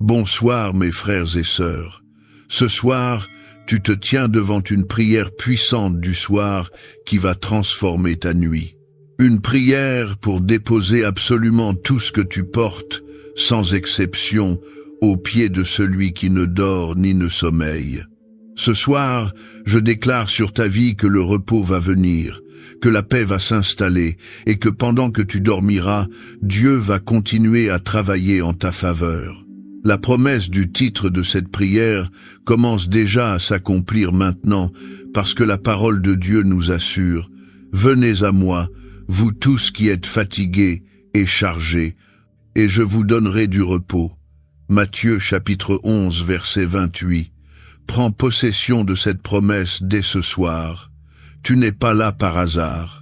Bonsoir mes frères et sœurs. Ce soir, tu te tiens devant une prière puissante du soir qui va transformer ta nuit. Une prière pour déposer absolument tout ce que tu portes, sans exception, aux pieds de celui qui ne dort ni ne sommeille. Ce soir, je déclare sur ta vie que le repos va venir, que la paix va s'installer et que pendant que tu dormiras, Dieu va continuer à travailler en ta faveur. La promesse du titre de cette prière commence déjà à s'accomplir maintenant parce que la parole de Dieu nous assure « Venez à moi, vous tous qui êtes fatigués et chargés, et je vous donnerai du repos. » Matthieu chapitre 11 verset 28. Prends possession de cette promesse dès ce soir. Tu n'es pas là par hasard.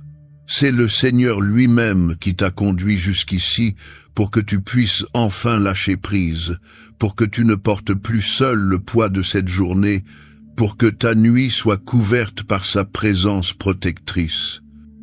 C'est le Seigneur lui-même qui t'a conduit jusqu'ici pour que tu puisses enfin lâcher prise, pour que tu ne portes plus seul le poids de cette journée, pour que ta nuit soit couverte par sa présence protectrice.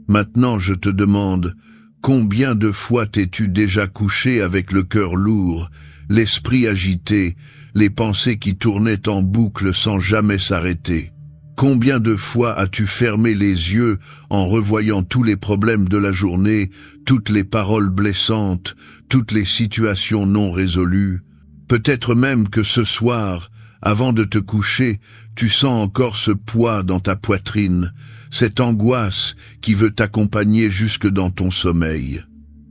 Maintenant je te demande, combien de fois t'es-tu déjà couché avec le cœur lourd, l'esprit agité, les pensées qui tournaient en boucle sans jamais s'arrêter? Combien de fois as-tu fermé les yeux en revoyant tous les problèmes de la journée, toutes les paroles blessantes, toutes les situations non résolues? Peut-être même que ce soir, avant de te coucher, tu sens encore ce poids dans ta poitrine, cette angoisse qui veut t'accompagner jusque dans ton sommeil.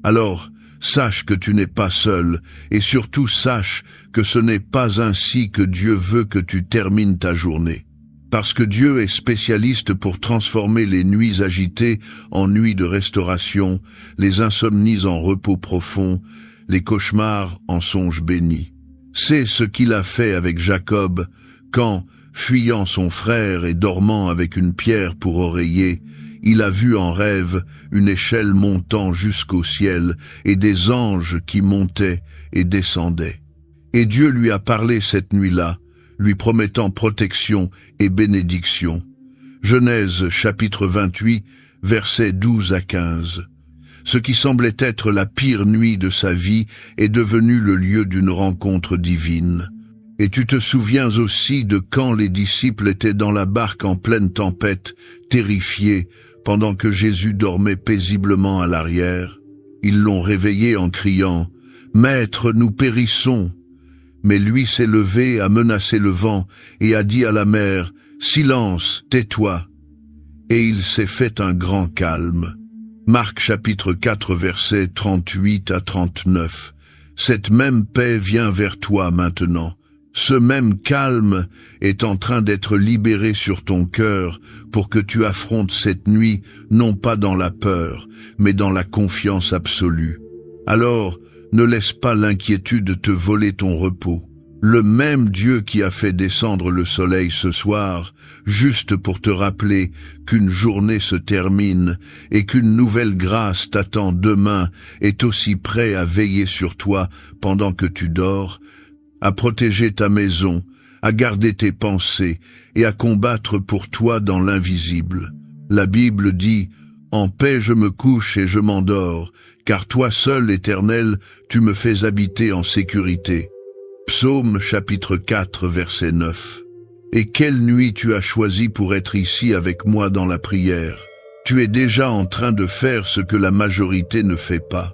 Alors, sache que tu n'es pas seul, et surtout sache que ce n'est pas ainsi que Dieu veut que tu termines ta journée. Parce que Dieu est spécialiste pour transformer les nuits agitées en nuits de restauration, les insomnies en repos profond, les cauchemars en songes bénis. C'est ce qu'il a fait avec Jacob, quand, fuyant son frère et dormant avec une pierre pour oreiller, il a vu en rêve une échelle montant jusqu'au ciel et des anges qui montaient et descendaient. Et Dieu lui a parlé cette nuit-là, lui promettant protection et bénédiction. Genèse chapitre 28, versets 12 à 15. Ce qui semblait être la pire nuit de sa vie est devenu le lieu d'une rencontre divine. Et tu te souviens aussi de quand les disciples étaient dans la barque en pleine tempête, terrifiés, pendant que Jésus dormait paisiblement à l'arrière. Ils l'ont réveillé en criant « Maître, nous périssons !» Mais lui s'est levé, a menacé le vent et a dit à la mer « Silence, tais-toi !» Et il s'est fait un grand calme. Marc chapitre 4 versets 38 à 39. Cette même paix vient vers toi maintenant. Ce même calme est en train d'être libéré sur ton cœur pour que tu affrontes cette nuit non pas dans la peur, mais dans la confiance absolue. Alors, ne laisse pas l'inquiétude te voler ton repos. Le même Dieu qui a fait descendre le soleil ce soir, juste pour te rappeler qu'une journée se termine et qu'une nouvelle grâce t'attend demain, est aussi prêt à veiller sur toi pendant que tu dors, à protéger ta maison, à garder tes pensées et à combattre pour toi dans l'invisible. La Bible dit « En paix je me couche et je m'endors, car toi seul, Éternel, tu me fais habiter en sécurité. » Psaume chapitre 4 verset 9. Et quelle nuit tu as choisi pour être ici avec moi dans la prière. Tu es déjà en train de faire ce que la majorité ne fait pas.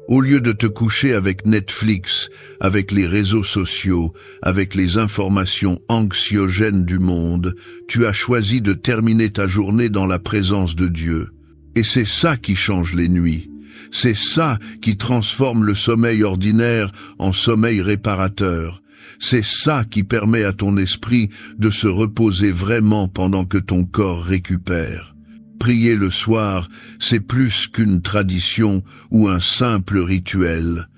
Au lieu de te coucher avec Netflix, avec les réseaux sociaux, avec les informations anxiogènes du monde, tu as choisi de terminer ta journée dans la présence de Dieu. Et c'est ça qui change les nuits. C'est ça qui transforme le sommeil ordinaire en sommeil réparateur. C'est ça qui permet à ton esprit de se reposer vraiment pendant que ton corps récupère. Prier le soir, c'est plus qu'une tradition ou un simple rituel.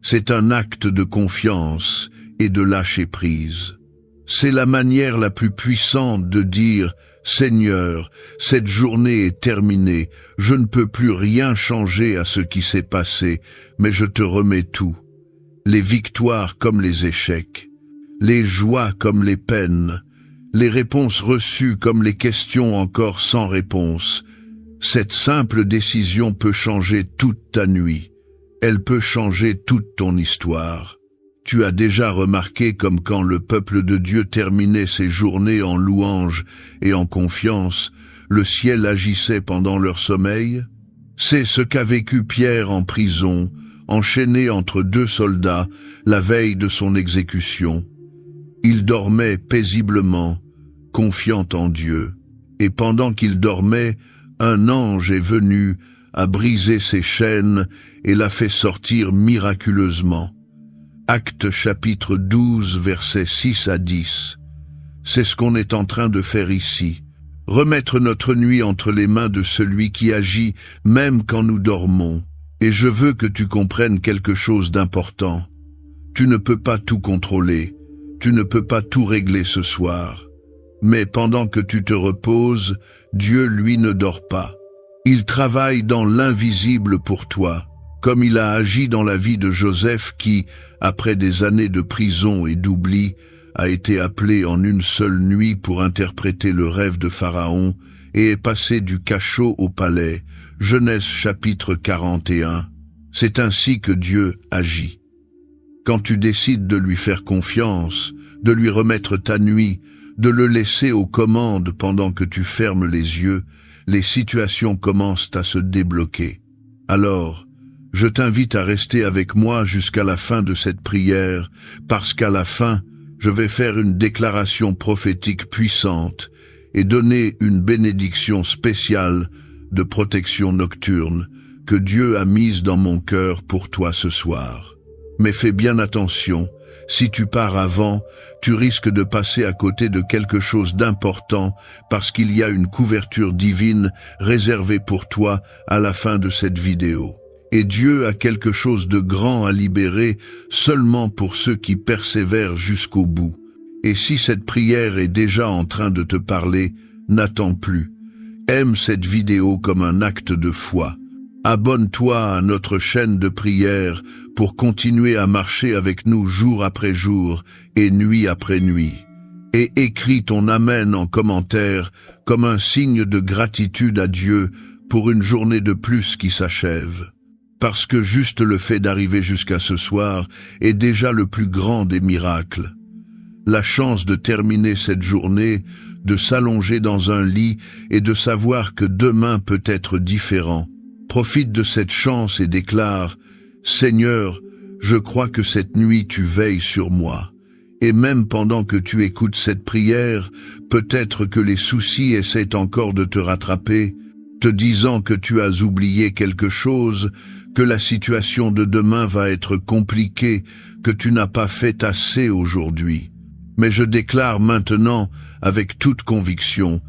C'est un acte de confiance et de lâcher prise. C'est la manière la plus puissante de dire « Seigneur, cette journée est terminée, je ne peux plus rien changer à ce qui s'est passé, mais je te remets tout. Les victoires comme les échecs, les joies comme les peines, les réponses reçues comme les questions encore sans réponse. Cette simple décision peut changer toute ta nuit. Elle peut changer toute ton histoire. » Tu as déjà remarqué comme quand le peuple de Dieu terminait ses journées en louange et en confiance, le ciel agissait pendant leur sommeil? C'est ce qu'a vécu Pierre en prison, enchaîné entre deux soldats, la veille de son exécution. Il dormait paisiblement, confiant en Dieu. Et pendant qu'il dormait, un ange est venu, a brisé ses chaînes et l'a fait sortir miraculeusement. Actes chapitre 12, versets 6 à 10. C'est ce qu'on est en train de faire ici. Remettre notre nuit entre les mains de celui qui agit même quand nous dormons. Et je veux que tu comprennes quelque chose d'important. Tu ne peux pas tout contrôler. Tu ne peux pas tout régler ce soir. Mais pendant que tu te reposes, Dieu, lui, ne dort pas. Il travaille dans l'invisible pour toi, comme il a agi dans la vie de Joseph qui, après des années de prison et d'oubli, a été appelé en une seule nuit pour interpréter le rêve de Pharaon et est passé du cachot au palais. Genèse chapitre 41. C'est ainsi que Dieu agit. Quand tu décides de lui faire confiance, de lui remettre ta nuit, de le laisser aux commandes pendant que tu fermes les yeux, les situations commencent à se débloquer. Alors, je t'invite à rester avec moi jusqu'à la fin de cette prière, parce qu'à la fin, je vais faire une déclaration prophétique puissante et donner une bénédiction spéciale de protection nocturne que Dieu a mise dans mon cœur pour toi ce soir. Mais fais bien attention, si tu pars avant, tu risques de passer à côté de quelque chose d'important parce qu'il y a une couverture divine réservée pour toi à la fin de cette vidéo. Et Dieu a quelque chose de grand à libérer seulement pour ceux qui persévèrent jusqu'au bout. Et si cette prière est déjà en train de te parler, n'attends plus. Aime cette vidéo comme un acte de foi. Abonne-toi à notre chaîne de prière pour continuer à marcher avec nous jour après jour et nuit après nuit. Et écris ton Amen en commentaire comme un signe de gratitude à Dieu pour une journée de plus qui s'achève. Parce que juste le fait d'arriver jusqu'à ce soir est déjà le plus grand des miracles. La chance de terminer cette journée, de s'allonger dans un lit et de savoir que demain peut être différent. Profite de cette chance et déclare « Seigneur, je crois que cette nuit tu veilles sur moi. » Et même pendant que tu écoutes cette prière, peut-être que les soucis essaient encore de te rattraper, te disant que tu as oublié quelque chose, que la situation de demain va être compliquée, que tu n'as pas fait assez aujourd'hui. Mais je déclare maintenant, avec toute conviction,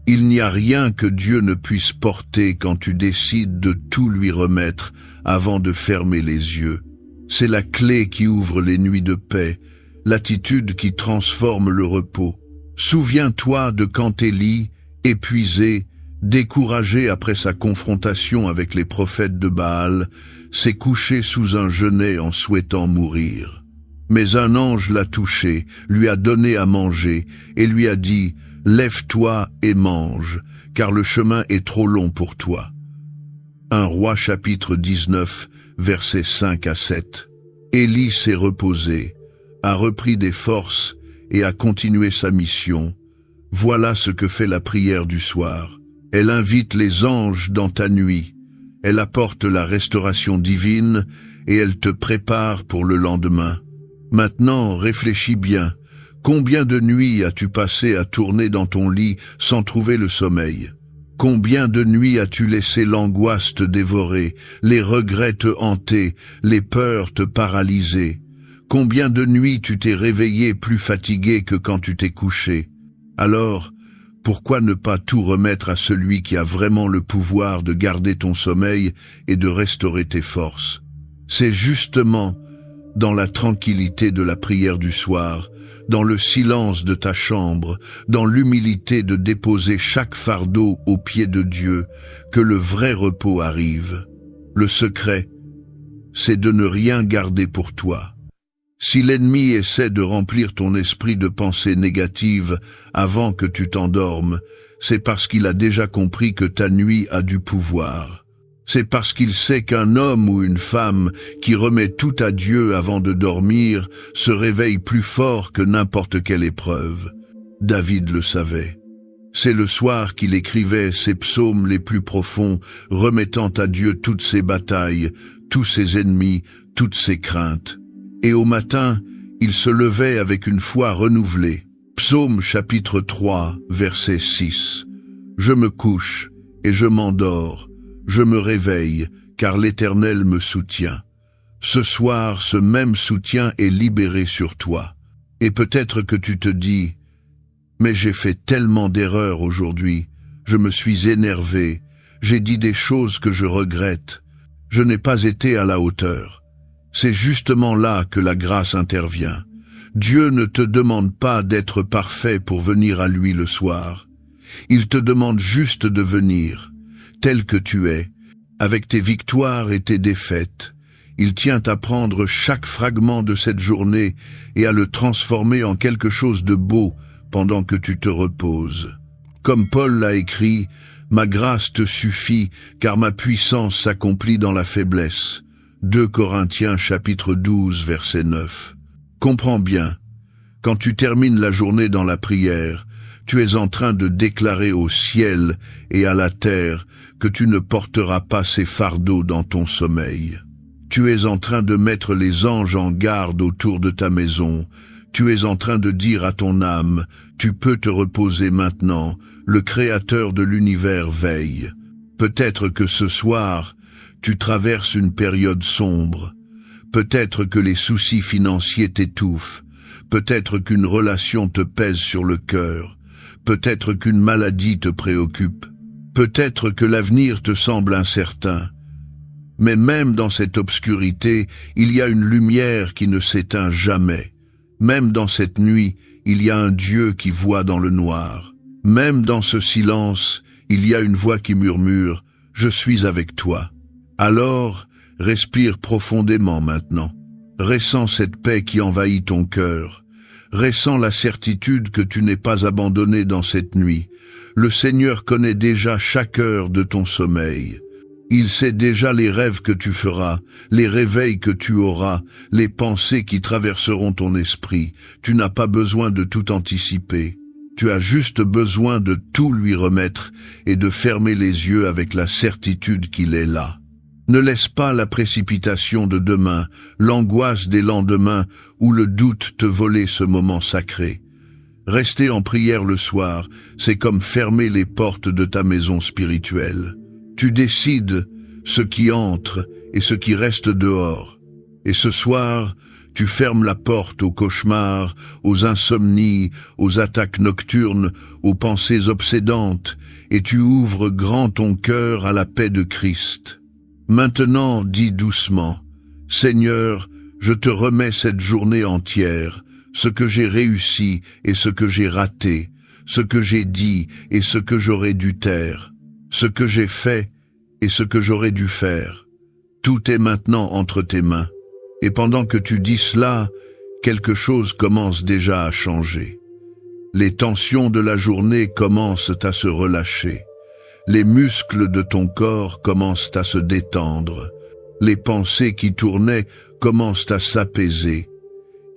il n'y a rien que Dieu ne puisse porter quand tu décides de tout lui remettre avant de fermer les yeux. C'est la clé qui ouvre les nuits de paix, l'attitude qui transforme le repos. Souviens-toi de quand Élie, épuisé, découragé après sa confrontation avec les prophètes de Baal, s'est couché sous un genêt en souhaitant mourir. Mais un ange l'a touché, lui a donné à manger et lui a dit « Lève-toi et mange, car le chemin est trop long pour toi. » 1 Rois chapitre 19, versets 5 à 7. Élie s'est reposé, a repris des forces et a continué sa mission. Voilà ce que fait la prière du soir. Elle invite les anges dans ta nuit. Elle apporte la restauration divine et elle te prépare pour le lendemain. Maintenant, réfléchis bien. Combien de nuits as-tu passé à tourner dans ton lit sans trouver le sommeil? Combien de nuits as-tu laissé l'angoisse te dévorer, les regrets te hanter, les peurs te paralyser? Combien de nuits tu t'es réveillé plus fatigué que quand tu t'es couché? Alors, pourquoi ne pas tout remettre à celui qui a vraiment le pouvoir de garder ton sommeil et de restaurer tes forces? C'est justement dans la tranquillité de la prière du soir, dans le silence de ta chambre, dans l'humilité de déposer chaque fardeau aux pieds de Dieu, que le vrai repos arrive. Le secret, c'est de ne rien garder pour toi. Si l'ennemi essaie de remplir ton esprit de pensées négatives avant que tu t'endormes, c'est parce qu'il a déjà compris que ta nuit a du pouvoir. C'est parce qu'il sait qu'un homme ou une femme qui remet tout à Dieu avant de dormir se réveille plus fort que n'importe quelle épreuve. David le savait. C'est le soir qu'il écrivait ses psaumes les plus profonds, remettant à Dieu toutes ses batailles, tous ses ennemis, toutes ses craintes. Et au matin, il se levait avec une foi renouvelée. Psaume chapitre 3, verset 6. Je me couche et je m'endors, je me réveille, car l'Éternel me soutient. Ce soir, ce même soutien est libéré sur toi. Et peut-être que tu te dis, mais j'ai fait tellement d'erreurs aujourd'hui, je me suis énervé, j'ai dit des choses que je regrette, je n'ai pas été à la hauteur. C'est justement là que la grâce intervient. Dieu ne te demande pas d'être parfait pour venir à lui le soir. Il te demande juste de venir, tel que tu es, avec tes victoires et tes défaites. Il tient à prendre chaque fragment de cette journée et à le transformer en quelque chose de beau pendant que tu te reposes. Comme Paul l'a écrit, « Ma grâce te suffit, car ma puissance s'accomplit dans la faiblesse. » 2 Corinthiens chapitre 12, verset 9. Comprends bien, quand tu termines la journée dans la prière, tu es en train de déclarer au ciel et à la terre que tu ne porteras pas ces fardeaux dans ton sommeil. Tu es en train de mettre les anges en garde autour de ta maison. Tu es en train de dire à ton âme, tu peux te reposer maintenant, le Créateur de l'univers veille. Peut-être que ce soir, tu traverses une période sombre. Peut-être que les soucis financiers t'étouffent. Peut-être qu'une relation te pèse sur le cœur. Peut-être qu'une maladie te préoccupe. Peut-être que l'avenir te semble incertain. Mais même dans cette obscurité, il y a une lumière qui ne s'éteint jamais. Même dans cette nuit, il y a un Dieu qui voit dans le noir. Même dans ce silence, il y a une voix qui murmure « Je suis avec toi ». Alors, respire profondément maintenant. Ressens cette paix qui envahit ton cœur. Ressens la certitude que tu n'es pas abandonné dans cette nuit. Le Seigneur connaît déjà chaque heure de ton sommeil. Il sait déjà les rêves que tu feras, les réveils que tu auras, les pensées qui traverseront ton esprit. Tu n'as pas besoin de tout anticiper. Tu as juste besoin de tout lui remettre et de fermer les yeux avec la certitude qu'il est là. Ne laisse pas la précipitation de demain, l'angoisse des lendemains ou le doute te voler ce moment sacré. Rester en prière le soir, c'est comme fermer les portes de ta maison spirituelle. Tu décides ce qui entre et ce qui reste dehors. Et ce soir, tu fermes la porte aux cauchemars, aux insomnies, aux attaques nocturnes, aux pensées obsédantes, et tu ouvres grand ton cœur à la paix de Christ. Maintenant, dis doucement, « Seigneur, je te remets cette journée entière, ce que j'ai réussi et ce que j'ai raté, ce que j'ai dit et ce que j'aurais dû taire, ce que j'ai fait et ce que j'aurais dû faire. Tout est maintenant entre tes mains. » Et pendant que tu dis cela, quelque chose commence déjà à changer. Les tensions de la journée commencent à se relâcher. Les muscles de ton corps commencent à se détendre. Les pensées qui tournaient commencent à s'apaiser.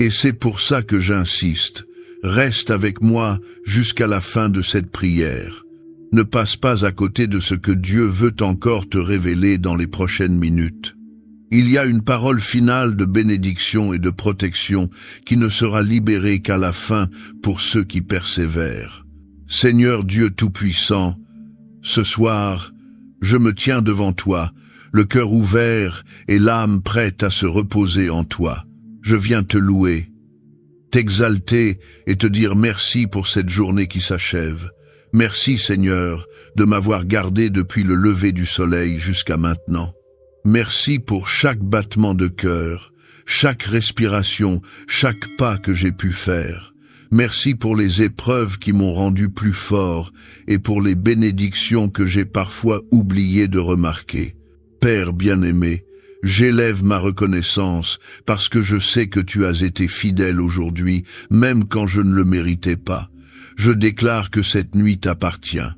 Et c'est pour ça que j'insiste. Reste avec moi jusqu'à la fin de cette prière. Ne passe pas à côté de ce que Dieu veut encore te révéler dans les prochaines minutes. Il y a une parole finale de bénédiction et de protection qui ne sera libérée qu'à la fin pour ceux qui persévèrent. Seigneur Dieu Tout-Puissant, ce soir, je me tiens devant toi, le cœur ouvert et l'âme prête à se reposer en toi. Je viens te louer, t'exalter et te dire merci pour cette journée qui s'achève. Merci Seigneur de m'avoir gardé depuis le lever du soleil jusqu'à maintenant. Merci pour chaque battement de cœur, chaque respiration, chaque pas que j'ai pu faire. Merci pour les épreuves qui m'ont rendu plus fort et pour les bénédictions que j'ai parfois oublié de remarquer. Père bien-aimé, j'élève ma reconnaissance parce que je sais que tu as été fidèle aujourd'hui, même quand je ne le méritais pas. Je déclare que cette nuit t'appartient,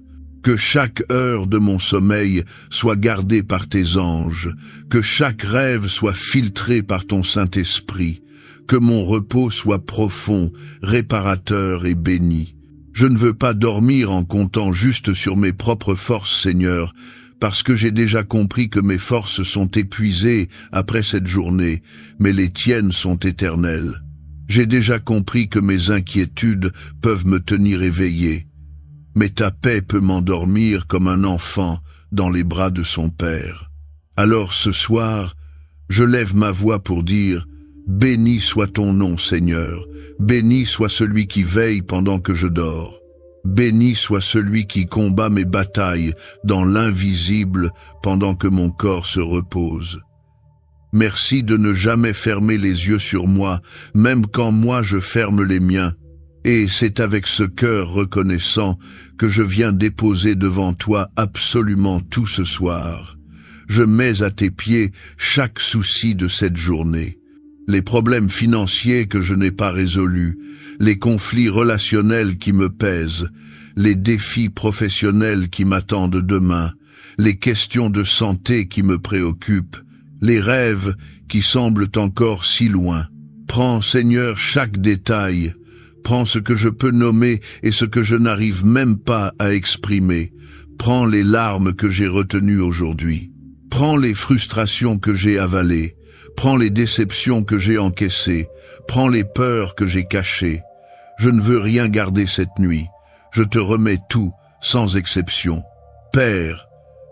Que chaque heure de mon sommeil soit gardée par tes anges, que chaque rêve soit filtré par ton Saint-Esprit, que mon repos soit profond, réparateur et béni. Je ne veux pas dormir en comptant juste sur mes propres forces, Seigneur, parce que j'ai déjà compris que mes forces sont épuisées après cette journée, mais les tiennes sont éternelles. J'ai déjà compris que mes inquiétudes peuvent me tenir éveillé, mais ta paix peut m'endormir comme un enfant dans les bras de son Père. Alors ce soir, je lève ma voix pour dire « Béni soit ton nom, Seigneur, béni soit celui qui veille pendant que je dors. Béni soit celui qui combat mes batailles dans l'invisible pendant que mon corps se repose. Merci de ne jamais fermer les yeux sur moi, même quand moi je ferme les miens. Et c'est avec ce cœur reconnaissant que je viens déposer devant toi absolument tout ce soir. Je mets à tes pieds chaque souci de cette journée. Les problèmes financiers que je n'ai pas résolus, les conflits relationnels qui me pèsent, les défis professionnels qui m'attendent demain, les questions de santé qui me préoccupent, les rêves qui semblent encore si loin. Prends, Seigneur, chaque détail. Prends ce que je peux nommer et ce que je n'arrive même pas à exprimer. Prends les larmes que j'ai retenues aujourd'hui. Prends les frustrations que j'ai avalées. Prends les déceptions que j'ai encaissées. Prends les peurs que j'ai cachées. Je ne veux rien garder cette nuit. Je te remets tout, sans exception. Père,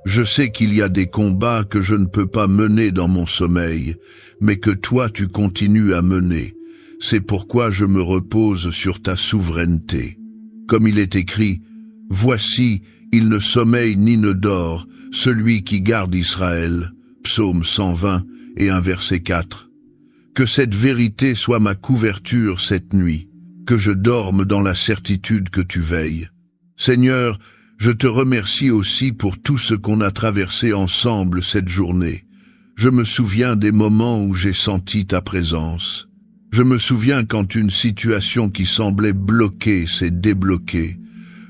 je sais qu'il y a des combats que je ne peux pas mener dans mon sommeil, mais que toi tu continues à mener. C'est pourquoi je me repose sur ta souveraineté. Comme il est écrit, « Voici, il ne sommeille ni ne dort, celui qui garde Israël. » Psaume 120 et un verset 4. Que cette vérité soit ma couverture cette nuit, que je dorme dans la certitude que tu veilles. Seigneur, je te remercie aussi pour tout ce qu'on a traversé ensemble cette journée. Je me souviens des moments où j'ai senti ta présence. Je me souviens quand une situation qui semblait bloquée s'est débloquée.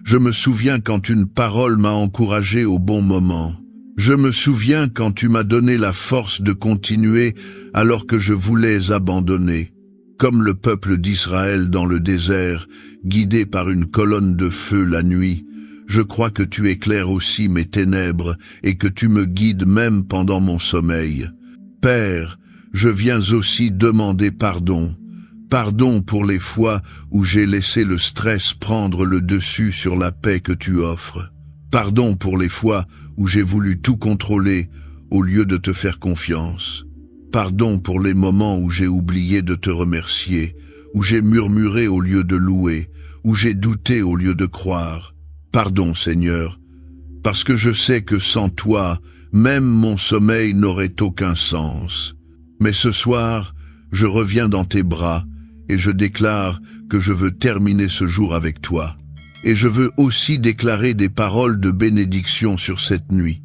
Je me souviens quand une parole m'a encouragé au bon moment. Je me souviens quand tu m'as donné la force de continuer alors que je voulais abandonner. Comme le peuple d'Israël dans le désert, guidé par une colonne de feu la nuit, je crois que tu éclaires aussi mes ténèbres et que tu me guides même pendant mon sommeil. Père, je viens aussi demander pardon. Pardon pour les fois où j'ai laissé le stress prendre le dessus sur la paix que tu offres. Pardon pour les fois où j'ai voulu tout contrôler au lieu de te faire confiance. Pardon pour les moments où j'ai oublié de te remercier, où j'ai murmuré au lieu de louer, où j'ai douté au lieu de croire. Pardon, Seigneur, parce que je sais que sans toi, même mon sommeil n'aurait aucun sens. Mais ce soir, je reviens dans tes bras et je déclare que je veux terminer ce jour avec toi. Et je veux aussi déclarer des paroles de bénédiction sur cette nuit.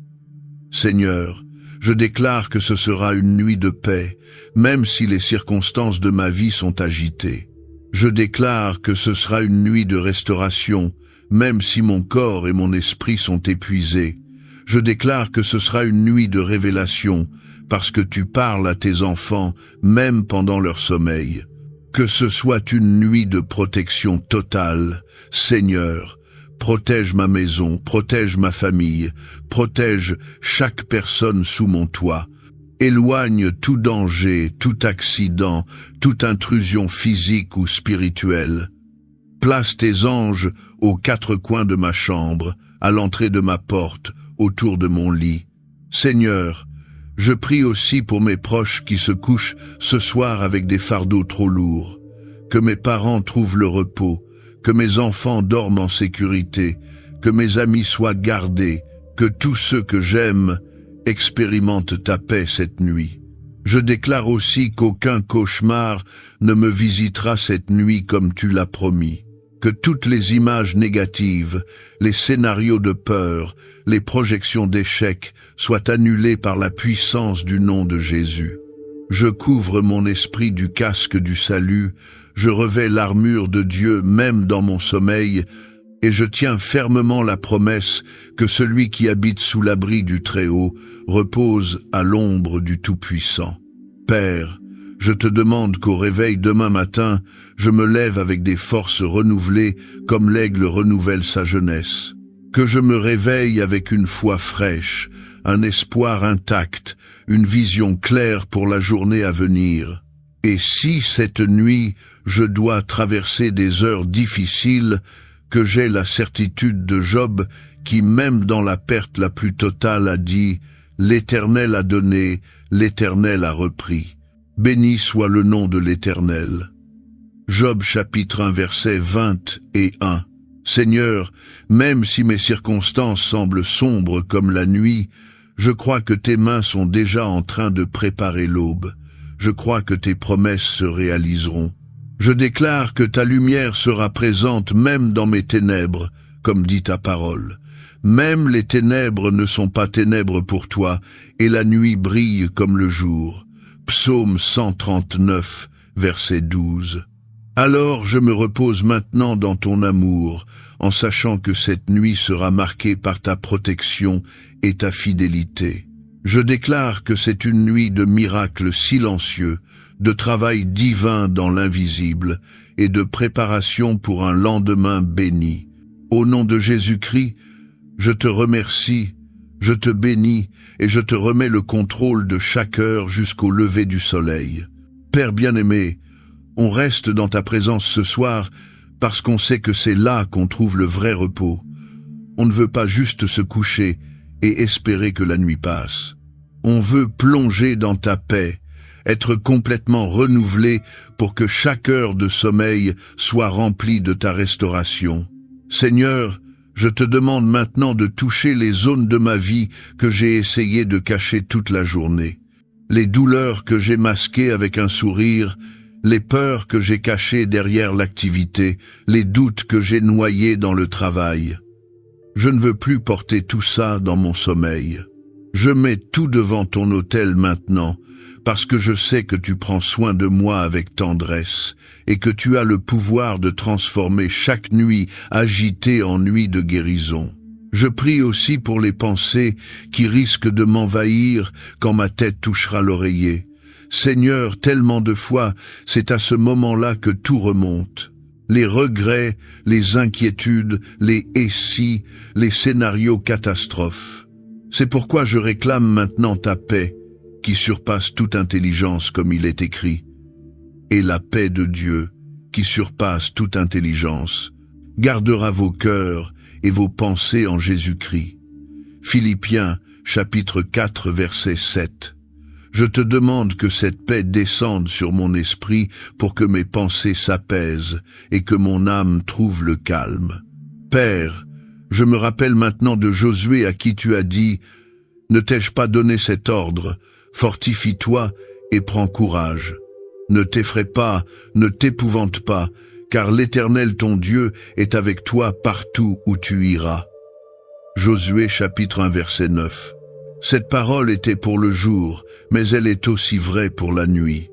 Seigneur, je déclare que ce sera une nuit de paix, même si les circonstances de ma vie sont agitées. Je déclare que ce sera une nuit de restauration, même si mon corps et mon esprit sont épuisés. Je déclare que ce sera une nuit de révélation, parce que tu parles à tes enfants, même pendant leur sommeil. Que ce soit une nuit de protection totale. Seigneur, protège ma maison, protège ma famille, protège chaque personne sous mon toit. Éloigne tout danger, tout accident, toute intrusion physique ou spirituelle. Place tes anges aux quatre coins de ma chambre, à l'entrée de ma porte, autour de mon lit. Seigneur, je prie aussi pour mes proches qui se couchent ce soir avec des fardeaux trop lourds. Que mes parents trouvent le repos, que mes enfants dorment en sécurité, que mes amis soient gardés, que tous ceux que j'aime expérimentent ta paix cette nuit. Je déclare aussi qu'aucun cauchemar ne me visitera cette nuit comme tu l'as promis. Que toutes les images négatives, les scénarios de peur, les projections d'échecs soient annulées par la puissance du nom de Jésus. Je couvre mon esprit du casque du salut, je revêts l'armure de Dieu même dans mon sommeil, Et je tiens fermement la promesse que celui qui habite sous l'abri du Très-Haut repose à l'ombre du Tout-Puissant. Père, je te demande qu'au réveil demain matin, je me lève avec des forces renouvelées comme l'aigle renouvelle sa jeunesse. Que je me réveille avec une foi fraîche, un espoir intact, une vision claire pour la journée à venir. Et si cette nuit, je dois traverser des heures difficiles, que j'ai la certitude de Job qui, même dans la perte la plus totale, a dit « L'Éternel a donné, l'Éternel a repris. Béni soit le nom de l'Éternel. » Job chapitre 1 versets 20 et 1. Seigneur, même si mes circonstances semblent sombres comme la nuit, je crois que tes mains sont déjà en train de préparer l'aube. Je crois que tes promesses se réaliseront. Je déclare que ta lumière sera présente même dans mes ténèbres, comme dit ta parole. Même les ténèbres ne sont pas ténèbres pour toi, et la nuit brille comme le jour. Psaume 139, verset 12. Alors je me repose maintenant dans ton amour, en sachant que cette nuit sera marquée par ta protection et ta fidélité. Je déclare que c'est une nuit de miracles silencieux, de travail divin dans l'invisible et de préparation pour un lendemain béni. Au nom de Jésus-Christ, je te remercie, je te bénis et je te remets le contrôle de chaque heure jusqu'au lever du soleil. Père bien-aimé, on reste dans ta présence ce soir parce qu'on sait que c'est là qu'on trouve le vrai repos. On ne veut pas juste se coucher et espérer que la nuit passe. On veut plonger dans ta paix, être complètement renouvelé pour que chaque heure de sommeil soit remplie de ta restauration. Seigneur, je te demande maintenant de toucher les zones de ma vie que j'ai essayé de cacher toute la journée. Les douleurs que j'ai masquées avec un sourire, les peurs que j'ai cachées derrière l'activité, les doutes que j'ai noyés dans le travail. Je ne veux plus porter tout ça dans mon sommeil. Je mets tout devant ton autel maintenant, parce que je sais que tu prends soin de moi avec tendresse, et que tu as le pouvoir de transformer chaque nuit agitée en nuit de guérison. Je prie aussi pour les pensées qui risquent de m'envahir quand ma tête touchera l'oreiller. Seigneur, tellement de fois, c'est à ce moment-là que tout remonte. Les regrets, les inquiétudes, les « et si », les scénarios catastrophes. C'est pourquoi je réclame maintenant ta paix, qui surpasse toute intelligence comme il est écrit, et la paix de Dieu, qui surpasse toute intelligence, gardera vos cœurs et vos pensées en Jésus-Christ. Philippiens, chapitre 4, verset 7. Je te demande que cette paix descende sur mon esprit pour que mes pensées s'apaisent et que mon âme trouve le calme. Père, je me rappelle maintenant de Josué à qui tu as dit « Ne t'ai-je pas donné cet ordre ? Fortifie-toi et prends courage. Ne t'effraie pas, ne t'épouvante pas, car l'Éternel ton Dieu est avec toi partout où tu iras. » Josué chapitre 1 verset 9. Cette parole était pour le jour, mais elle est aussi vraie pour la nuit.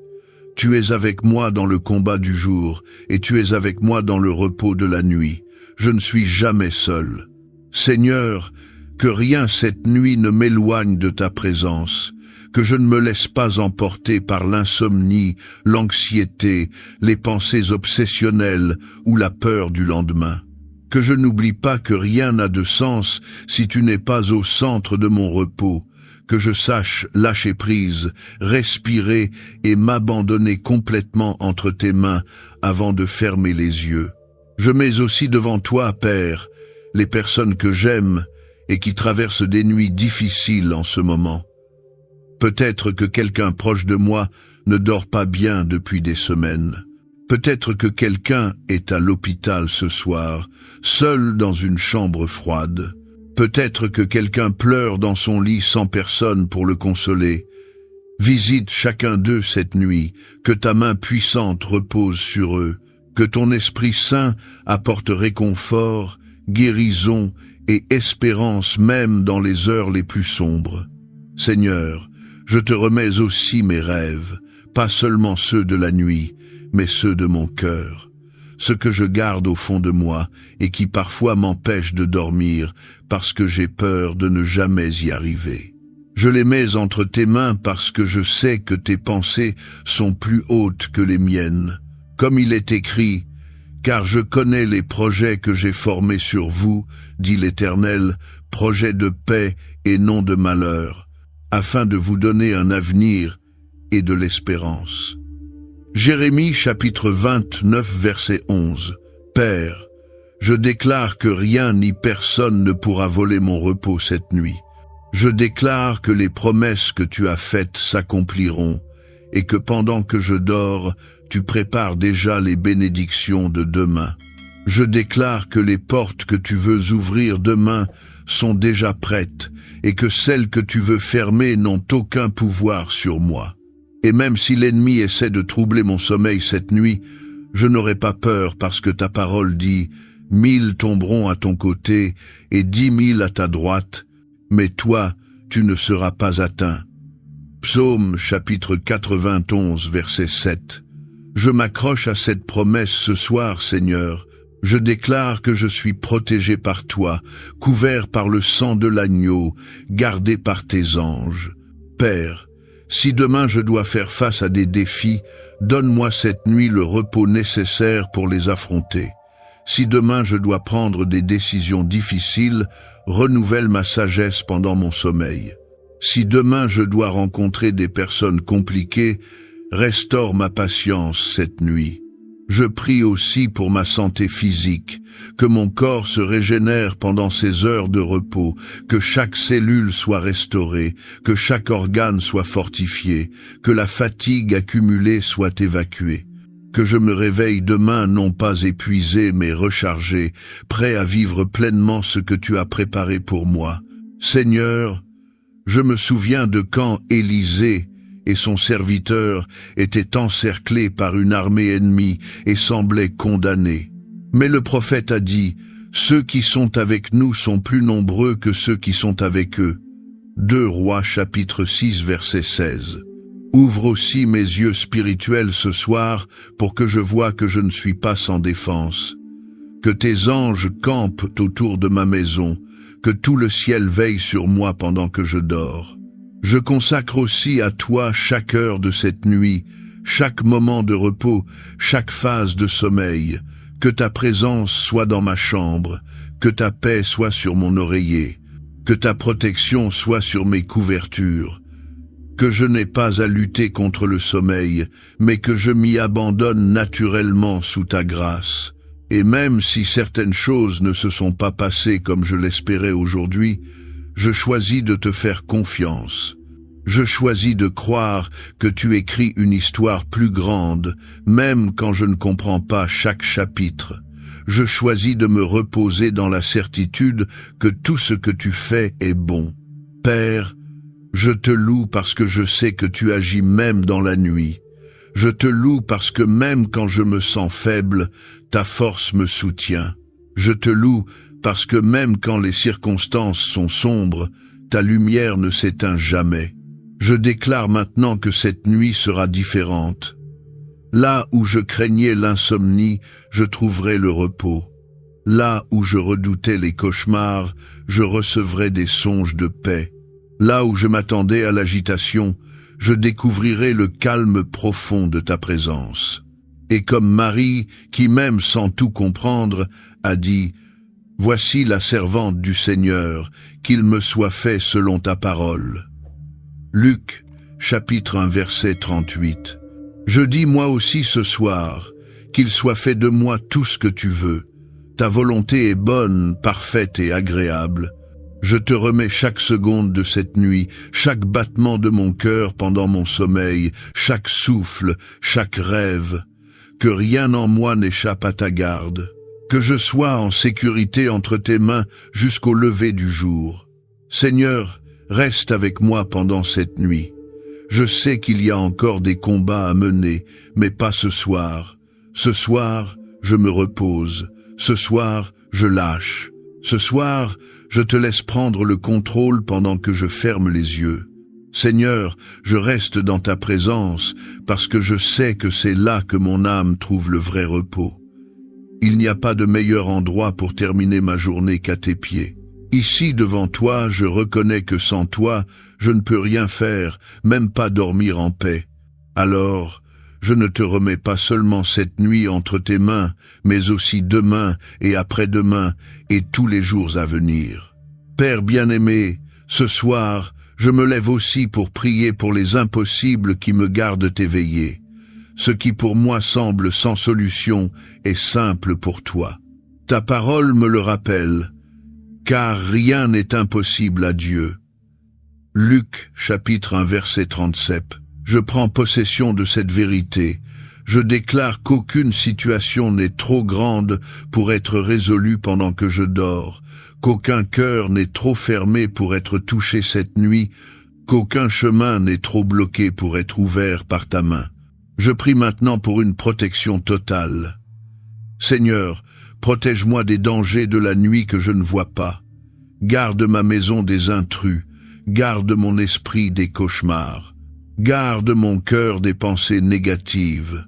Tu es avec moi dans le combat du jour, et tu es avec moi dans le repos de la nuit. Je ne suis jamais seul. Seigneur, que rien cette nuit ne m'éloigne de ta présence, que je ne me laisse pas emporter par l'insomnie, l'anxiété, les pensées obsessionnelles ou la peur du lendemain. Que je n'oublie pas que rien n'a de sens si tu n'es pas au centre de mon repos, que je sache lâcher prise, respirer et m'abandonner complètement entre tes mains avant de fermer les yeux. Je mets aussi devant toi, Père, les personnes que j'aime et qui traversent des nuits difficiles en ce moment. Peut-être que quelqu'un proche de moi ne dort pas bien depuis des semaines. Peut-être que quelqu'un est à l'hôpital ce soir, seul dans une chambre froide. Peut-être que quelqu'un pleure dans son lit sans personne pour le consoler. Visite chacun d'eux cette nuit, que ta main puissante repose sur eux, que ton Esprit Saint apporte réconfort, guérison et espérance même dans les heures les plus sombres. Seigneur, je te remets aussi mes rêves, pas seulement ceux de la nuit, mais ceux de mon cœur. ce que je garde au fond de moi et qui parfois m'empêche de dormir parce que j'ai peur de ne jamais y arriver. Je les mets entre tes mains parce que je sais que tes pensées sont plus hautes que les miennes. Comme il est écrit, « Car je connais les projets que j'ai formés sur vous, dit l'Éternel, projets de paix et non de malheur, afin de vous donner un avenir et de l'espérance. » Jérémie chapitre 29 verset 11. Père, je déclare que rien ni personne ne pourra voler mon repos cette nuit. Je déclare que les promesses que tu as faites s'accompliront et que pendant que je dors, tu prépares déjà les bénédictions de demain. Je déclare que les portes que tu veux ouvrir demain sont déjà prêtes et que celles que tu veux fermer n'ont aucun pouvoir sur moi. Et même si l'ennemi essaie de troubler mon sommeil cette nuit, je n'aurai pas peur parce que ta parole dit « 1000 tomberont à ton côté et 10 000 à ta droite, mais toi, tu ne seras pas atteint. » Psaume chapitre 91 verset 7. Je m'accroche à cette promesse ce soir, Seigneur. Je déclare que je suis protégé par toi, couvert par le sang de l'agneau, gardé par tes anges. Père, si demain je dois faire face à des défis, donne-moi cette nuit le repos nécessaire pour les affronter. Si demain je dois prendre des décisions difficiles, renouvelle ma sagesse pendant mon sommeil. Si demain je dois rencontrer des personnes compliquées, restaure ma patience cette nuit. Je prie aussi pour ma santé physique, que mon corps se régénère pendant ces heures de repos, que chaque cellule soit restaurée, que chaque organe soit fortifié, que la fatigue accumulée soit évacuée. Que je me réveille demain non pas épuisé mais rechargé, prêt à vivre pleinement ce que tu as préparé pour moi. Seigneur, je me souviens de quand Élisée et son serviteur étaient encerclés par une armée ennemie et semblaient condamnés. Mais le prophète a dit, « Ceux qui sont avec nous sont plus nombreux que ceux qui sont avec eux. » 2 Rois chapitre 6 verset 16. Ouvre aussi mes yeux spirituels ce soir pour que je voie que je ne suis pas sans défense. Que tes anges campent autour de ma maison, que tout le ciel veille sur moi pendant que je dors. Je consacre aussi à toi chaque heure de cette nuit, chaque moment de repos, chaque phase de sommeil. Que ta présence soit dans ma chambre, que ta paix soit sur mon oreiller, que ta protection soit sur mes couvertures. Que je n'ai pas à lutter contre le sommeil, mais que je m'y abandonne naturellement sous ta grâce. Et même si certaines choses ne se sont pas passées comme je l'espérais aujourd'hui, je choisis de te faire confiance. Je choisis de croire que tu écris une histoire plus grande, même quand je ne comprends pas chaque chapitre. Je choisis de me reposer dans la certitude que tout ce que tu fais est bon. Père, je te loue parce que je sais que tu agis même dans la nuit. Je te loue parce que même quand je me sens faible, ta force me soutient. Je te loue parce que même quand les circonstances sont sombres, ta lumière ne s'éteint jamais. Je déclare maintenant que cette nuit sera différente. Là où je craignais l'insomnie, je trouverai le repos. Là où je redoutais les cauchemars, je recevrai des songes de paix. Là où je m'attendais à l'agitation, je découvrirai le calme profond de ta présence. Et comme Marie, qui même sans tout comprendre, a dit « Voici la servante du Seigneur, qu'il me soit fait selon ta parole. » Luc, chapitre 1, verset 38. Je dis moi aussi ce soir, qu'il soit fait de moi tout ce que tu veux. Ta volonté est bonne, parfaite et agréable. Je te remets chaque seconde de cette nuit, chaque battement de mon cœur pendant mon sommeil, chaque souffle, chaque rêve. Que rien en moi n'échappe à ta garde. Que je sois en sécurité entre tes mains jusqu'au lever du jour. Seigneur, reste avec moi pendant cette nuit. Je sais qu'il y a encore des combats à mener, mais pas ce soir. Ce soir, je me repose. Ce soir, je lâche. Ce soir, je te laisse prendre le contrôle pendant que je ferme les yeux. Seigneur, je reste dans ta présence parce que je sais que c'est là que mon âme trouve le vrai repos. Il n'y a pas de meilleur endroit pour terminer ma journée qu'à tes pieds. Ici, devant toi, je reconnais que sans toi, je ne peux rien faire, même pas dormir en paix. Alors, je ne te remets pas seulement cette nuit entre tes mains, mais aussi demain et après-demain et tous les jours à venir. Père bien-aimé, ce soir, je me lève aussi pour prier pour les impossibles qui me gardent éveillé. Ce qui pour moi semble sans solution est simple pour toi. Ta parole me le rappelle, car rien n'est impossible à Dieu. Luc, chapitre 1, verset 37. Je prends possession de cette vérité. Je déclare qu'aucune situation n'est trop grande pour être résolue pendant que je dors, qu'aucun cœur n'est trop fermé pour être touché cette nuit, qu'aucun chemin n'est trop bloqué pour être ouvert par ta main. Je prie maintenant pour une protection totale. Seigneur, protège-moi des dangers de la nuit que je ne vois pas. Garde ma maison des intrus, garde mon esprit des cauchemars. Garde mon cœur des pensées négatives.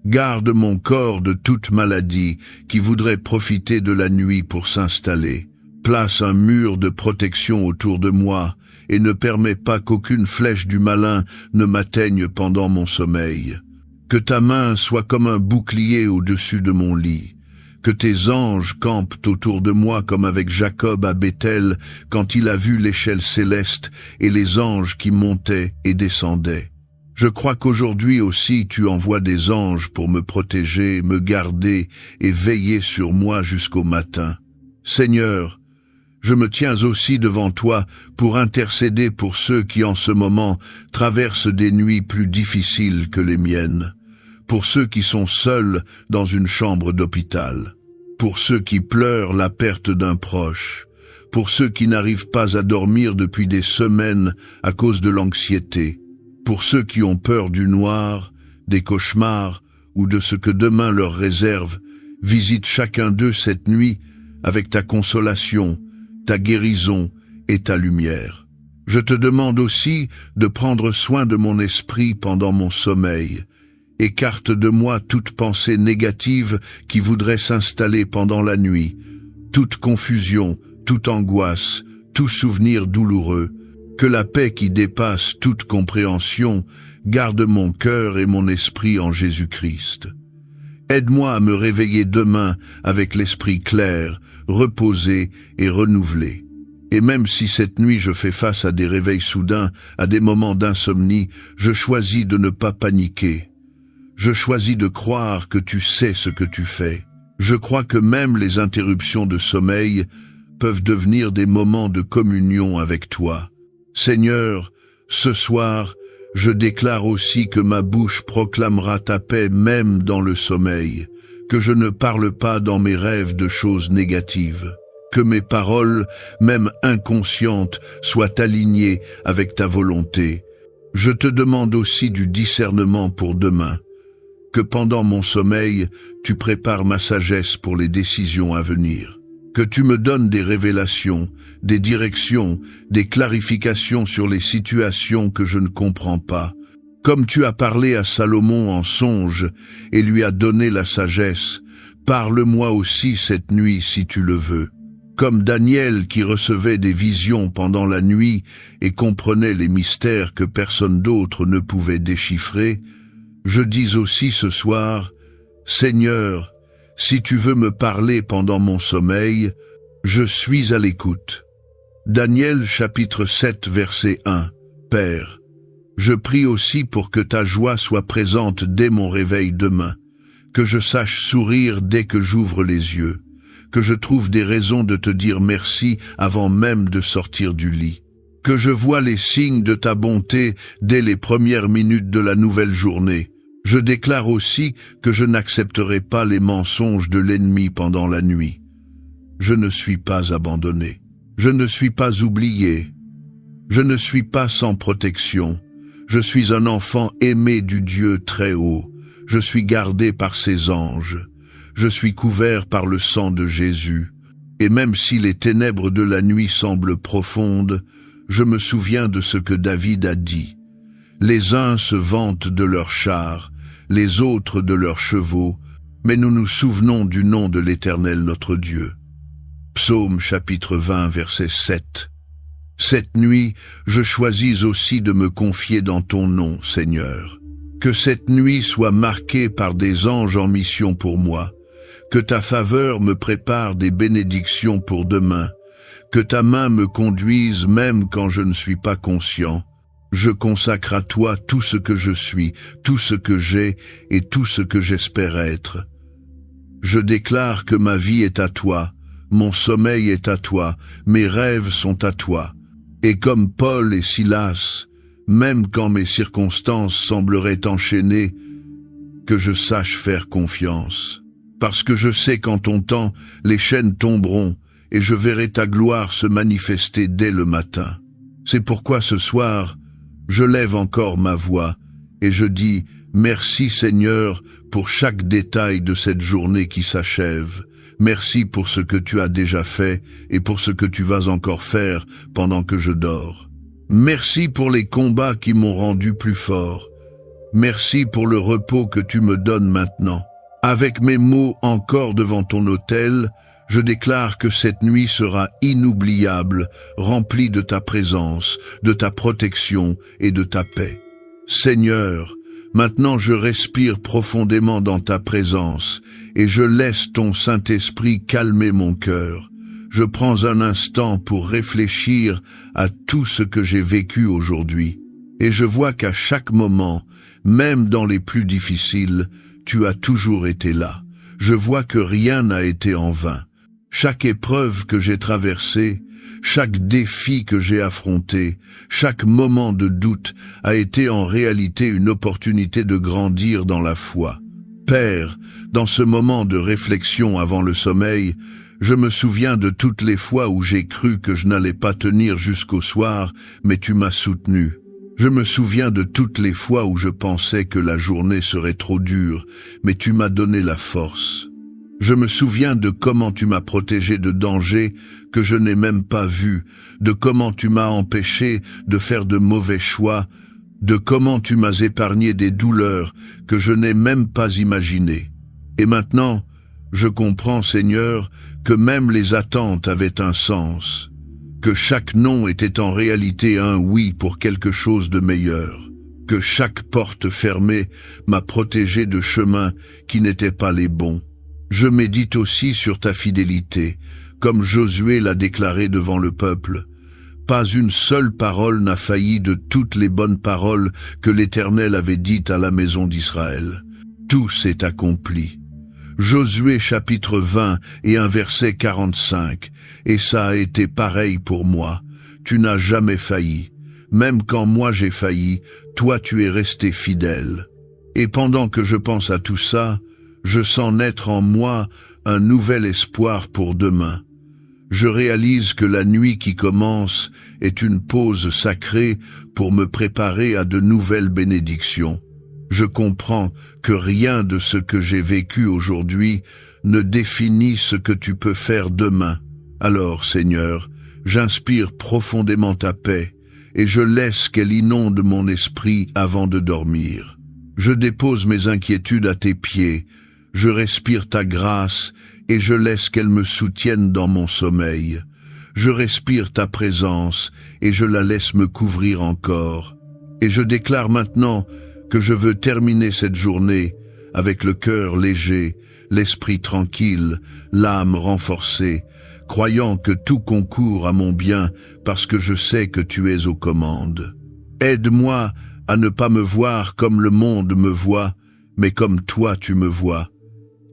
Garde mon corps de toute maladie qui voudrait profiter de la nuit pour s'installer. Place un mur de protection autour de moi et ne permets pas qu'aucune flèche du malin ne m'atteigne pendant mon sommeil. Que ta main soit comme un bouclier au-dessus de mon lit. Que tes anges campent autour de moi comme avec Jacob à Béthel quand il a vu l'échelle céleste et les anges qui montaient et descendaient. Je crois qu'aujourd'hui aussi tu envoies des anges pour me protéger, me garder et veiller sur moi jusqu'au matin. Seigneur, je me tiens aussi devant toi pour intercéder pour ceux qui en ce moment traversent des nuits plus difficiles que les miennes. Pour ceux qui sont seuls dans une chambre d'hôpital, pour ceux qui pleurent la perte d'un proche, pour ceux qui n'arrivent pas à dormir depuis des semaines à cause de l'anxiété, pour ceux qui ont peur du noir, des cauchemars ou de ce que demain leur réserve, visite chacun d'eux cette nuit avec ta consolation, ta guérison et ta lumière. Je te demande aussi de prendre soin de mon esprit pendant mon sommeil. Écarte de moi toute pensée négative qui voudrait s'installer pendant la nuit, toute confusion, toute angoisse, tout souvenir douloureux. Que la paix qui dépasse toute compréhension garde mon cœur et mon esprit en Jésus-Christ. Aide-moi à me réveiller demain avec l'esprit clair, reposé et renouvelé. Et même si cette nuit je fais face à des réveils soudains, à des moments d'insomnie, je choisis de ne pas paniquer. Je choisis de croire que tu sais ce que tu fais. Je crois que même les interruptions de sommeil peuvent devenir des moments de communion avec toi. Seigneur, ce soir, je déclare aussi que ma bouche proclamera ta paix même dans le sommeil, que je ne parle pas dans mes rêves de choses négatives, que mes paroles, même inconscientes, soient alignées avec ta volonté. Je te demande aussi du discernement pour demain, que pendant mon sommeil, tu prépares ma sagesse pour les décisions à venir. Que tu me donnes des révélations, des directions, des clarifications sur les situations que je ne comprends pas. Comme tu as parlé à Salomon en songe et lui as donné la sagesse, parle-moi aussi cette nuit si tu le veux. Comme Daniel qui recevait des visions pendant la nuit et comprenait les mystères que personne d'autre ne pouvait déchiffrer, je dis aussi ce soir, Seigneur, si tu veux me parler pendant mon sommeil, je suis à l'écoute. Daniel chapitre 7 verset 1. Père, je prie aussi pour que ta joie soit présente dès mon réveil demain, que je sache sourire dès que j'ouvre les yeux, que je trouve des raisons de te dire merci avant même de sortir du lit, que je vois les signes de ta bonté dès les premières minutes de la nouvelle journée. Je déclare aussi que je n'accepterai pas les mensonges de l'ennemi pendant la nuit. Je ne suis pas abandonné. Je ne suis pas oublié. Je ne suis pas sans protection. Je suis un enfant aimé du Dieu très haut. Je suis gardé par ses anges. Je suis couvert par le sang de Jésus. Et même si les ténèbres de la nuit semblent profondes, je me souviens de ce que David a dit. Les uns se vantent de leurs chars, les autres de leurs chevaux, mais nous nous souvenons du nom de l'Éternel notre Dieu. Psaume chapitre 20, verset 7. Cette nuit, je choisis aussi de me confier dans ton nom, Seigneur. Que cette nuit soit marquée par des anges en mission pour moi, que ta faveur me prépare des bénédictions pour demain, que ta main me conduise même quand je ne suis pas conscient. Je consacre à toi tout ce que je suis, tout ce que j'ai et tout ce que j'espère être. Je déclare que ma vie est à toi, mon sommeil est à toi, mes rêves sont à toi. Et comme Paul et Silas, même quand mes circonstances sembleraient enchaînées, que je sache faire confiance. Parce que je sais qu'en ton temps, les chaînes tomberont et je verrai ta gloire se manifester dès le matin. C'est pourquoi ce soir, je lève encore ma voix et je dis « Merci Seigneur pour chaque détail de cette journée qui s'achève. Merci pour ce que tu as déjà fait et pour ce que tu vas encore faire pendant que je dors. Merci pour les combats qui m'ont rendu plus fort. Merci pour le repos que tu me donnes maintenant. Avec mes mots encore devant ton autel, je déclare que cette nuit sera inoubliable, remplie de ta présence, de ta protection et de ta paix. Seigneur, maintenant je respire profondément dans ta présence et je laisse ton Saint-Esprit calmer mon cœur. Je prends un instant pour réfléchir à tout ce que j'ai vécu aujourd'hui. Et je vois qu'à chaque moment, même dans les plus difficiles, tu as toujours été là. Je vois que rien n'a été en vain. Chaque épreuve que j'ai traversée, chaque défi que j'ai affronté, chaque moment de doute a été en réalité une opportunité de grandir dans la foi. Père, dans ce moment de réflexion avant le sommeil, je me souviens de toutes les fois où j'ai cru que je n'allais pas tenir jusqu'au soir, mais tu m'as soutenu. Je me souviens de toutes les fois où je pensais que la journée serait trop dure, mais tu m'as donné la force. Je me souviens de comment tu m'as protégé de dangers que je n'ai même pas vus, de comment tu m'as empêché de faire de mauvais choix, de comment tu m'as épargné des douleurs que je n'ai même pas imaginées. Et maintenant, je comprends, Seigneur, que même les attentes avaient un sens, que chaque non était en réalité un oui pour quelque chose de meilleur, que chaque porte fermée m'a protégé de chemins qui n'étaient pas les bons. Je médite aussi sur ta fidélité, comme Josué l'a déclaré devant le peuple. Pas une seule parole n'a failli de toutes les bonnes paroles que l'Éternel avait dites à la maison d'Israël. Tout s'est accompli. Josué chapitre 20 et un verset 45, et ça a été pareil pour moi. Tu n'as jamais failli. Même quand moi j'ai failli, toi tu es resté fidèle. Et pendant que je pense à tout ça, je sens naître en moi un nouvel espoir pour demain. Je réalise que la nuit qui commence est une pause sacrée pour me préparer à de nouvelles bénédictions. Je comprends que rien de ce que j'ai vécu aujourd'hui ne définit ce que tu peux faire demain. Alors, Seigneur, j'inspire profondément ta paix et je laisse qu'elle inonde mon esprit avant de dormir. Je dépose mes inquiétudes à tes pieds, je respire ta grâce et je laisse qu'elle me soutienne dans mon sommeil. Je respire ta présence et je la laisse me couvrir encore. Et je déclare maintenant que je veux terminer cette journée avec le cœur léger, l'esprit tranquille, l'âme renforcée, croyant que tout concourt à mon bien parce que je sais que tu es aux commandes. Aide-moi à ne pas me voir comme le monde me voit, mais comme toi tu me vois.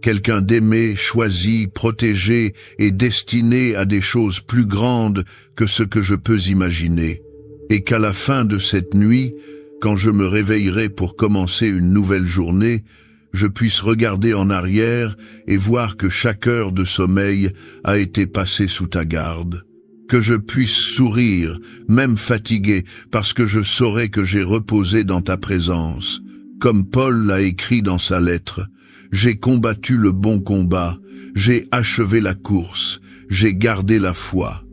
Quelqu'un d'aimé, choisi, protégé et destiné à des choses plus grandes que ce que je peux imaginer. Et qu'à la fin de cette nuit, quand je me réveillerai pour commencer une nouvelle journée, je puisse regarder en arrière et voir que chaque heure de sommeil a été passée sous ta garde. Que je puisse sourire, même fatigué, parce que je saurai que j'ai reposé dans ta présence. Comme Paul l'a écrit dans sa lettre, « J'ai combattu le bon combat, j'ai achevé la course, j'ai gardé la foi. »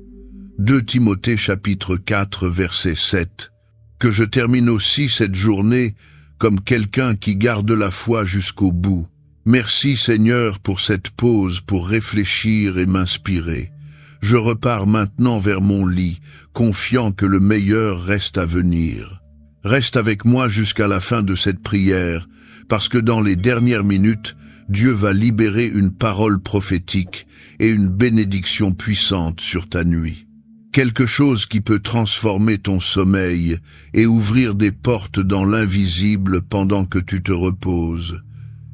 2 Timothée chapitre 4 verset 7. Que je termine aussi cette journée comme quelqu'un qui garde la foi jusqu'au bout. Merci Seigneur pour cette pause pour réfléchir et m'inspirer. Je repars maintenant vers mon lit, confiant que le meilleur reste à venir. Reste avec moi jusqu'à la fin de cette prière, parce que dans les dernières minutes, Dieu va libérer une parole prophétique et une bénédiction puissante sur ta nuit. Quelque chose qui peut transformer ton sommeil et ouvrir des portes dans l'invisible pendant que tu te reposes.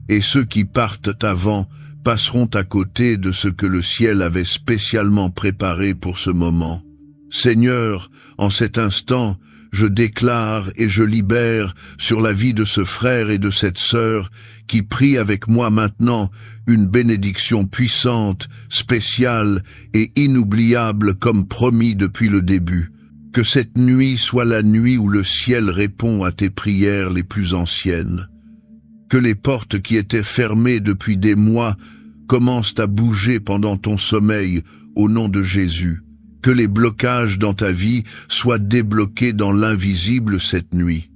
Et ceux qui partent avant passeront à côté de ce que le ciel avait spécialement préparé pour ce moment. Seigneur, en cet instant, je déclare et je libère sur la vie de ce frère et de cette sœur qui prient avec moi maintenant une bénédiction puissante, spéciale et inoubliable comme promis depuis le début. Que cette nuit soit la nuit où le ciel répond à tes prières les plus anciennes. Que les portes qui étaient fermées depuis des mois commencent à bouger pendant ton sommeil au nom de Jésus. Que les blocages dans ta vie soient débloqués dans l'invisible cette nuit.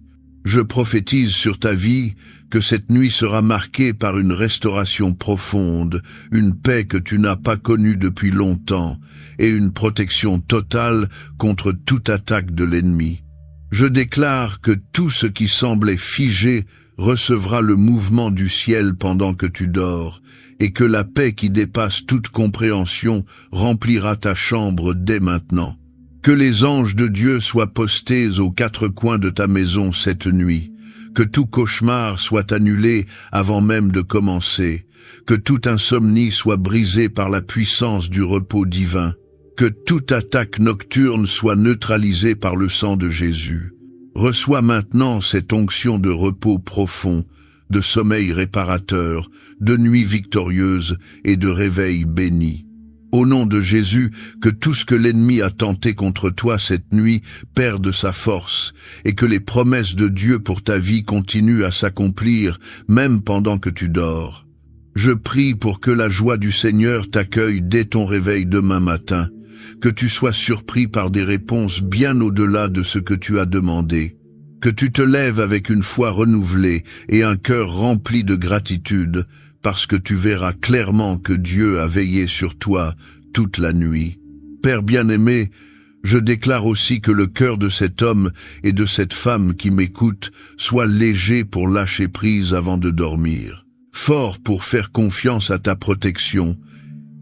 Je prophétise sur ta vie que cette nuit sera marquée par une restauration profonde, une paix que tu n'as pas connue depuis longtemps et une protection totale contre toute attaque de l'ennemi. Je déclare que tout ce qui semblait figé recevra le mouvement du ciel pendant que tu dors, et que la paix qui dépasse toute compréhension remplira ta chambre dès maintenant. Que les anges de Dieu soient postés aux quatre coins de ta maison cette nuit, que tout cauchemar soit annulé avant même de commencer, que toute insomnie soit brisée par la puissance du repos divin, que toute attaque nocturne soit neutralisée par le sang de Jésus. Reçois maintenant cette onction de repos profond, de sommeil réparateur, de nuit victorieuse et de réveil béni. Au nom de Jésus, que tout ce que l'ennemi a tenté contre toi cette nuit perde sa force et que les promesses de Dieu pour ta vie continuent à s'accomplir même pendant que tu dors. Je prie pour que la joie du Seigneur t'accueille dès ton réveil demain matin, que tu sois surpris par des réponses bien au-delà de ce que tu as demandé. Que tu te lèves avec une foi renouvelée et un cœur rempli de gratitude, parce que tu verras clairement que Dieu a veillé sur toi toute la nuit. Père bien-aimé, je déclare aussi que le cœur de cet homme et de cette femme qui m'écoutent soit léger pour lâcher prise avant de dormir, fort pour faire confiance à ta protection,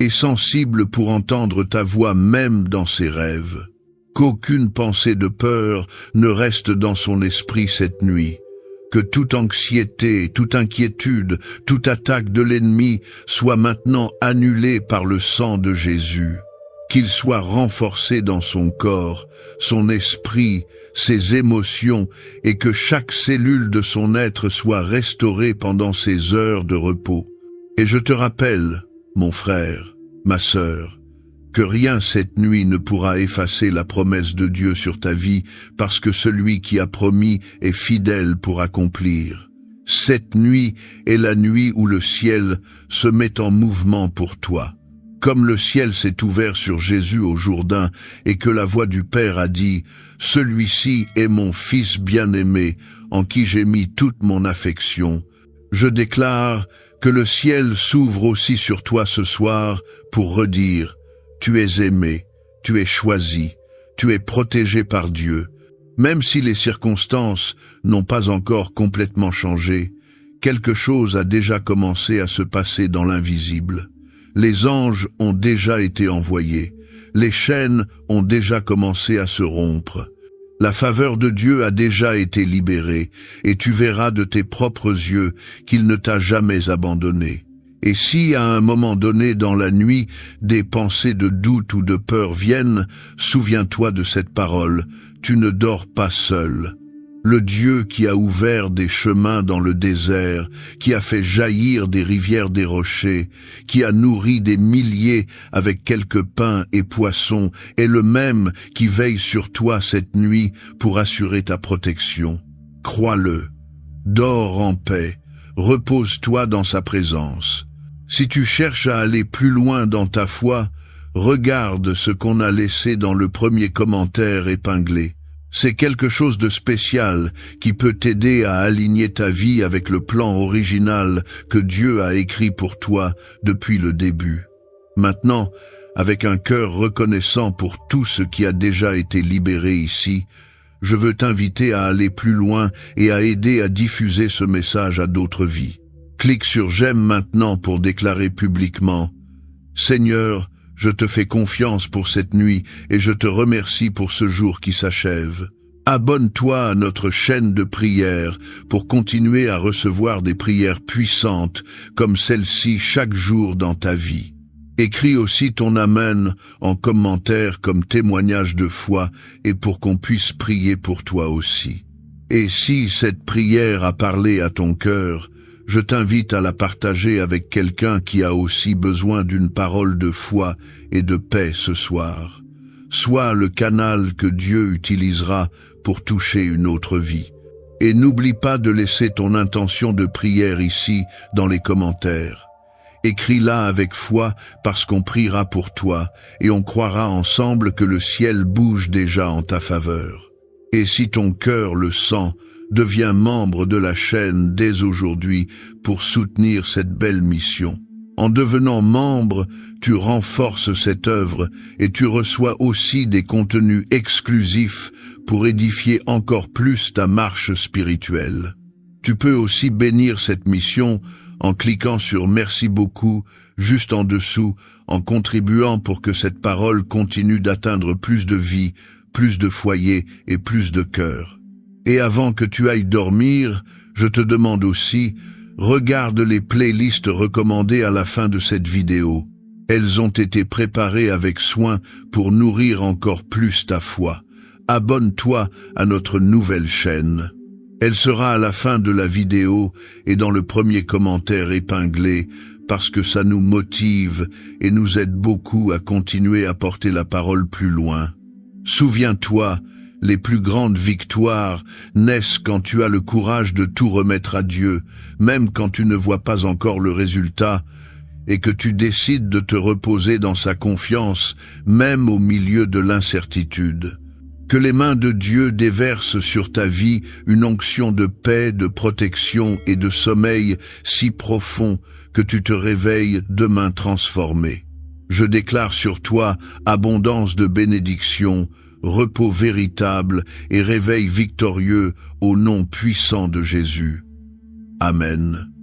et sensible pour entendre ta voix même dans ses rêves. Qu'aucune pensée de peur ne reste dans son esprit cette nuit. Que toute anxiété, toute inquiétude, toute attaque de l'ennemi soit maintenant annulée par le sang de Jésus. Qu'il soit renforcé dans son corps, son esprit, ses émotions, et que chaque cellule de son être soit restaurée pendant ces heures de repos. Et je te rappelle, mon frère, ma sœur, que rien cette nuit ne pourra effacer la promesse de Dieu sur ta vie, parce que celui qui a promis est fidèle pour accomplir. Cette nuit est la nuit où le ciel se met en mouvement pour toi. Comme le ciel s'est ouvert sur Jésus au Jourdain et que la voix du Père a dit « Celui-ci est mon Fils bien-aimé, en qui j'ai mis toute mon affection », je déclare que le ciel s'ouvre aussi sur toi ce soir pour redire « Tu es aimé, tu es choisi, tu es protégé par Dieu. Même si les circonstances n'ont pas encore complètement changé, quelque chose a déjà commencé à se passer dans l'invisible. Les anges ont déjà été envoyés, les chaînes ont déjà commencé à se rompre. La faveur de Dieu a déjà été libérée, et tu verras de tes propres yeux qu'il ne t'a jamais abandonné. Et si, à un moment donné dans la nuit, des pensées de doute ou de peur viennent, souviens-toi de cette parole, tu ne dors pas seul. Le Dieu qui a ouvert des chemins dans le désert, qui a fait jaillir des rivières des rochers, qui a nourri des milliers avec quelques pains et poissons, est le même qui veille sur toi cette nuit pour assurer ta protection. Crois-le. Dors en paix. Repose-toi dans sa présence. Si tu cherches à aller plus loin dans ta foi, regarde ce qu'on a laissé dans le premier commentaire épinglé. C'est quelque chose de spécial qui peut t'aider à aligner ta vie avec le plan original que Dieu a écrit pour toi depuis le début. Maintenant, avec un cœur reconnaissant pour tout ce qui a déjà été libéré ici, je veux t'inviter à aller plus loin et à aider à diffuser ce message à d'autres vies. Clique sur J'aime maintenant pour déclarer publiquement: Seigneur, je te fais confiance pour cette nuit et je te remercie pour ce jour qui s'achève. Abonne-toi à notre chaîne de prière pour continuer à recevoir des prières puissantes comme celle-ci chaque jour dans ta vie. Écris aussi ton Amen en commentaire comme témoignage de foi et pour qu'on puisse prier pour toi aussi. Et si cette prière a parlé à ton cœur, je t'invite à la partager avec quelqu'un qui a aussi besoin d'une parole de foi et de paix ce soir. Sois le canal que Dieu utilisera pour toucher une autre vie. Et n'oublie pas de laisser ton intention de prière ici dans les commentaires. Écris-la avec foi parce qu'on priera pour toi et on croira ensemble que le ciel bouge déjà en ta faveur. Et si ton cœur le sent, deviens membre de la chaîne dès aujourd'hui pour soutenir cette belle mission. En devenant membre, tu renforces cette œuvre et tu reçois aussi des contenus exclusifs pour édifier encore plus ta marche spirituelle. Tu peux aussi bénir cette mission en cliquant sur Merci beaucoup juste en dessous, en contribuant pour que cette parole continue d'atteindre plus de vies, plus de foyers et plus de cœurs. Et avant que tu ailles dormir, je te demande aussi, regarde les playlists recommandées à la fin de cette vidéo. Elles ont été préparées avec soin pour nourrir encore plus ta foi. Abonne-toi à notre nouvelle chaîne. Elle sera à la fin de la vidéo et dans le premier commentaire épinglé parce que ça nous motive et nous aide beaucoup à continuer à porter la parole plus loin. Souviens-toi, les plus grandes victoires naissent quand tu as le courage de tout remettre à Dieu, même quand tu ne vois pas encore le résultat, et que tu décides de te reposer dans sa confiance, même au milieu de l'incertitude. Que les mains de Dieu déversent sur ta vie une onction de paix, de protection et de sommeil si profond que tu te réveilles demain transformé. Je déclare sur toi abondance de bénédictions, repos véritable et réveil victorieux au nom puissant de Jésus. Amen.